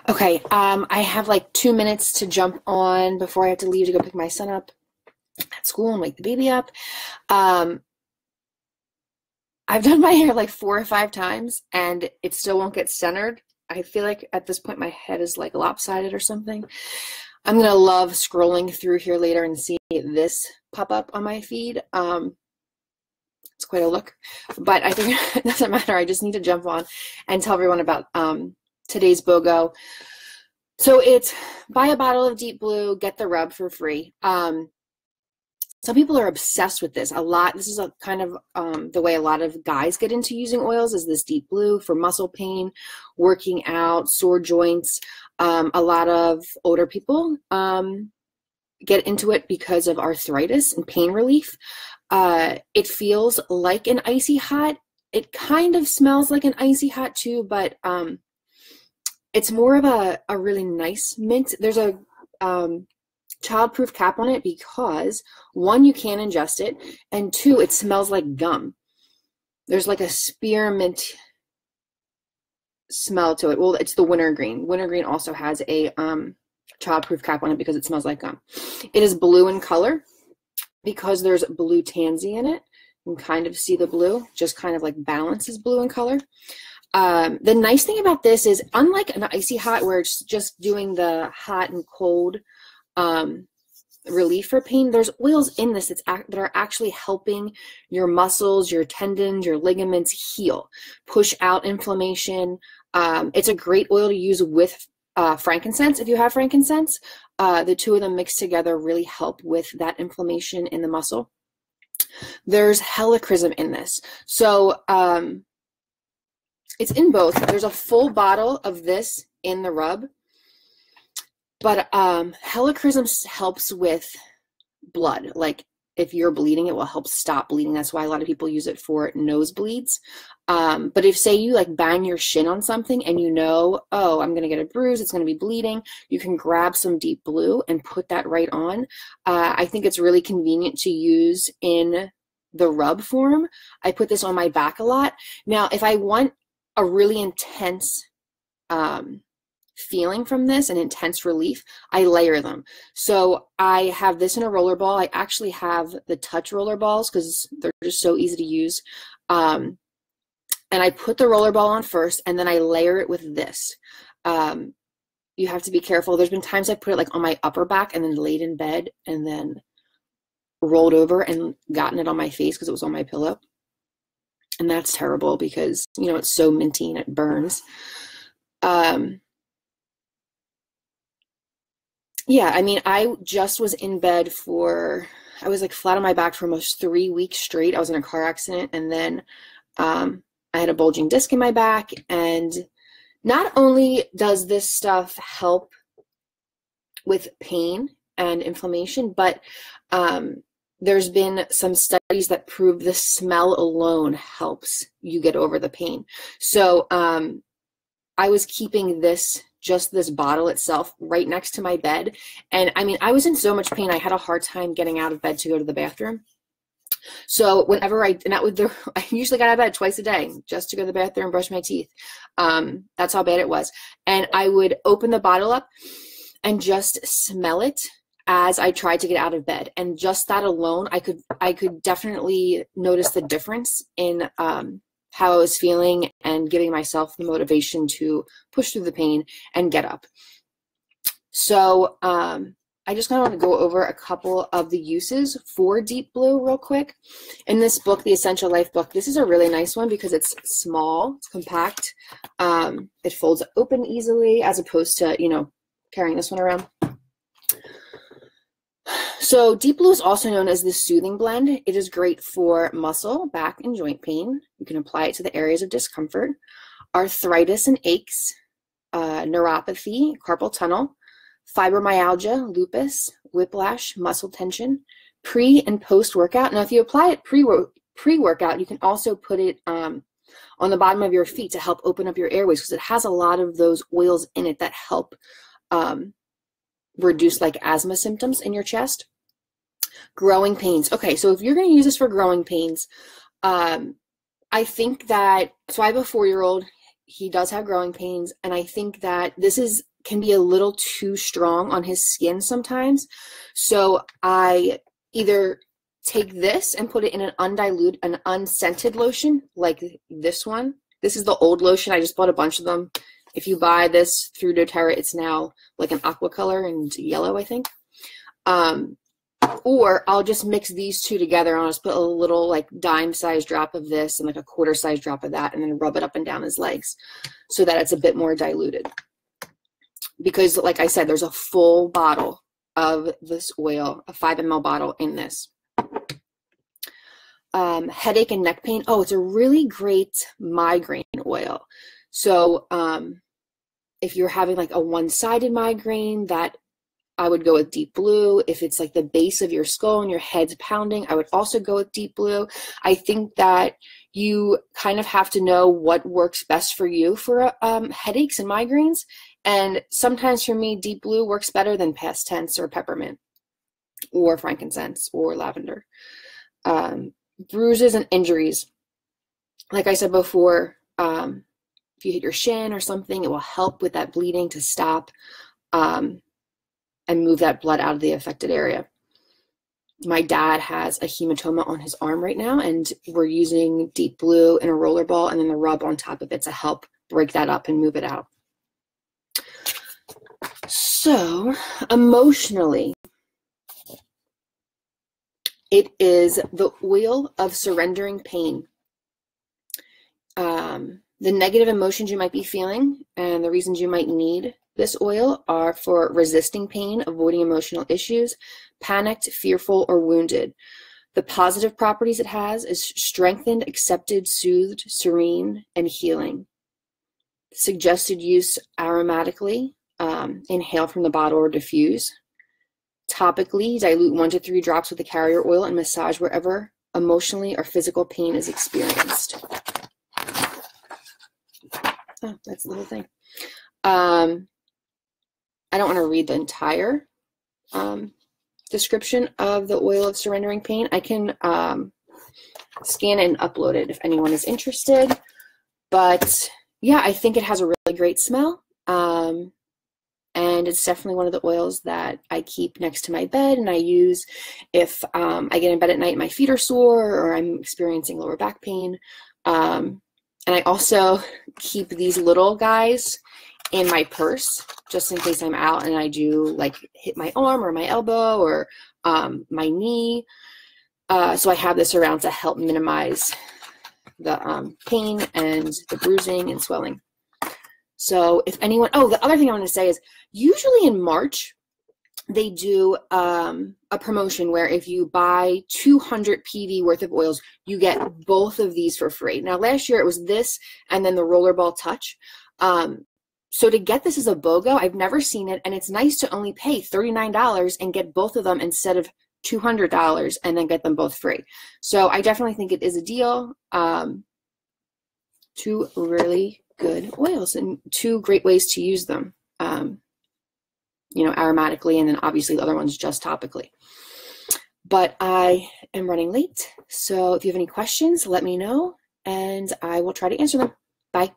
Okay, I have like 2 minutes to jump on before I have to leave to go pick my son up at school and wake the baby up. Um, I've done my hair like 4 or 5 times and it still won't get centered. I feel like at this point my head is like lopsided or something. I'm gonna love scrolling through here later and seeing this pop up on my feed. It's quite a look, but I think it doesn't matter. I just need to jump on and tell everyone about today's BOGO. So it's buy a bottle of Deep Blue, get the rub for free. Some people are obsessed with this a lot. This is a kind of the way a lot of guys get into using oils, is this Deep Blue for muscle pain, working out, sore joints. A lot of older people get into it because of arthritis and pain relief. It feels like an icy hot. It kind of smells like an icy hot too, but it's more of a really nice mint. There's a childproof cap on it because, one, you can't ingest it, and two, it smells like gum. There's like a spearmint smell to it. Well, it's the wintergreen. Wintergreen also has a childproof cap on it because it smells like gum. It is blue in color because there's blue tansy in it. You can kind of see the blue, just kind of like balances blue in color. The nice thing about this is, unlike an icy hot where it's just doing the hot and cold relief for pain, there's oils in this that are actually helping your muscles, your tendons, your ligaments heal, push out inflammation. It's a great oil to use with frankincense. If you have frankincense, the two of them mixed together really help with that inflammation in the muscle. There's helichrysum in this. So it's in both. There's a full bottle of this in the rub, but helichrysum helps with blood. Like if you're bleeding, it will help stop bleeding. That's why a lot of people use it for nosebleeds. But if, say, you like bang your shin on something and you know, oh, I'm going to get a bruise, it's going to be bleeding, you can grab some Deep Blue and put that right on. I think it's really convenient to use in the rub form. I put this on my back a lot. Now, if I want a really intense feeling from this, an intense relief, I layer them. So I have this in a roller ball. I actually have the touch roller balls because they're just so easy to use. And I put the roller ball on first, and then I layer it with this. You have to be careful. There's been times I put it like on my upper back and then laid in bed and then rolled over and gotten it on my face because it was on my pillow. And that's terrible because, you know, it's so minty and it burns. Yeah, I mean, I just was in bed I was like flat on my back for almost 3 weeks straight. I was in a car accident, and then I had a bulging disc in my back. And not only does this stuff help with pain and inflammation, but there's been some studies that prove the smell alone helps you get over the pain. So I was keeping just this bottle itself right next to my bed. And I mean, I was in so much pain, I had a hard time getting out of bed to go to the bathroom. So whenever I usually got out of bed twice a day just to go to the bathroom and brush my teeth. That's how bad it was. And I would open the bottle up and just smell it as I tried to get out of bed. And just that alone, I could definitely notice the difference in how I was feeling and giving myself the motivation to push through the pain and get up. So I just kind of want to go over a couple of the uses for Deep Blue real quick. In this book, the Essential Life book, this is a really nice one because it's small, it's compact, it folds open easily as opposed to, you know, carrying this one around. So Deep Blue is also known as the Soothing Blend. It is great for muscle, back, and joint pain. You can apply it to the areas of discomfort, arthritis and aches, neuropathy, carpal tunnel, fibromyalgia, lupus, whiplash, muscle tension, pre and post-workout. Now, if you apply it pre-workout, you can also put it on the bottom of your feet to help open up your airways because it has a lot of those oils in it that help reduce like asthma symptoms in your chest. Growing pains. Okay, so if you're going to use this for growing pains, I think that, so I have a 4-year-old, he does have growing pains, and I think that this is can be a little too strong on his skin sometimes. So I either take this and put it in an undiluted, an unscented lotion like this one. This is the old lotion. I just bought a bunch of them. If you buy this through doTERRA, it's now like an aqua color and yellow, I think. Or I'll just mix these two together. I'll just put a little like dime-sized drop of this and like a quarter-sized drop of that, and then rub it up and down his legs so that it's a bit more diluted. Because like I said, there's a full bottle of this oil, a 5 ml bottle in this. Headache and neck pain. Oh, it's a really great migraine oil. So if you're having like a one-sided migraine, that I would go with Deep Blue. If it's like the base of your skull and your head's pounding, I would also go with Deep Blue. I think that you kind of have to know what works best for you for headaches and migraines. And sometimes for me, Deep Blue works better than past tense or peppermint or frankincense or lavender. Bruises and injuries. Like I said before, if you hit your shin or something, it will help with that bleeding to stop and move that blood out of the affected area. My dad has a hematoma on his arm right now, and we're using Deep Blue in a roller ball and then the rub on top of it to help break that up and move it out. So emotionally, it is the oil of surrendering pain. The negative emotions you might be feeling and the reasons you might need this oil are for resisting pain, avoiding emotional issues, panicked, fearful, or wounded. The positive properties it has is strengthened, accepted, soothed, serene, and healing. Suggested use aromatically, inhale from the bottle or diffuse. Topically, dilute 1 to 3 drops with the carrier oil and massage wherever emotionally or physical pain is experienced. Oh, that's the little thing. I don't want to read the entire description of the oil of surrendering pain. I can scan it and upload it if anyone is interested. But yeah, I think it has a really great smell. And it's definitely one of the oils that I keep next to my bed and I use if I get in bed at night and my feet are sore or I'm experiencing lower back pain. And I also keep these little guys in my purse just in case I'm out and I do like hit my arm or my elbow or my knee. So I have this around to help minimize the pain and the bruising and swelling. So if anyone, oh, the other thing I want to say is usually in March, they do a promotion where if you buy 200 PV worth of oils, you get both of these for free. Now, last year it was this and then the Rollerball Touch. So to get this as a BOGO, I've never seen it, and it's nice to only pay $39 and get both of them instead of $200 and then get them both free. So I definitely think it is a deal. 2 really good oils and 2 great ways to use them. You know, aromatically, and then obviously the other one's just topically. But I am running late, so if you have any questions, let me know, and I will try to answer them. Bye.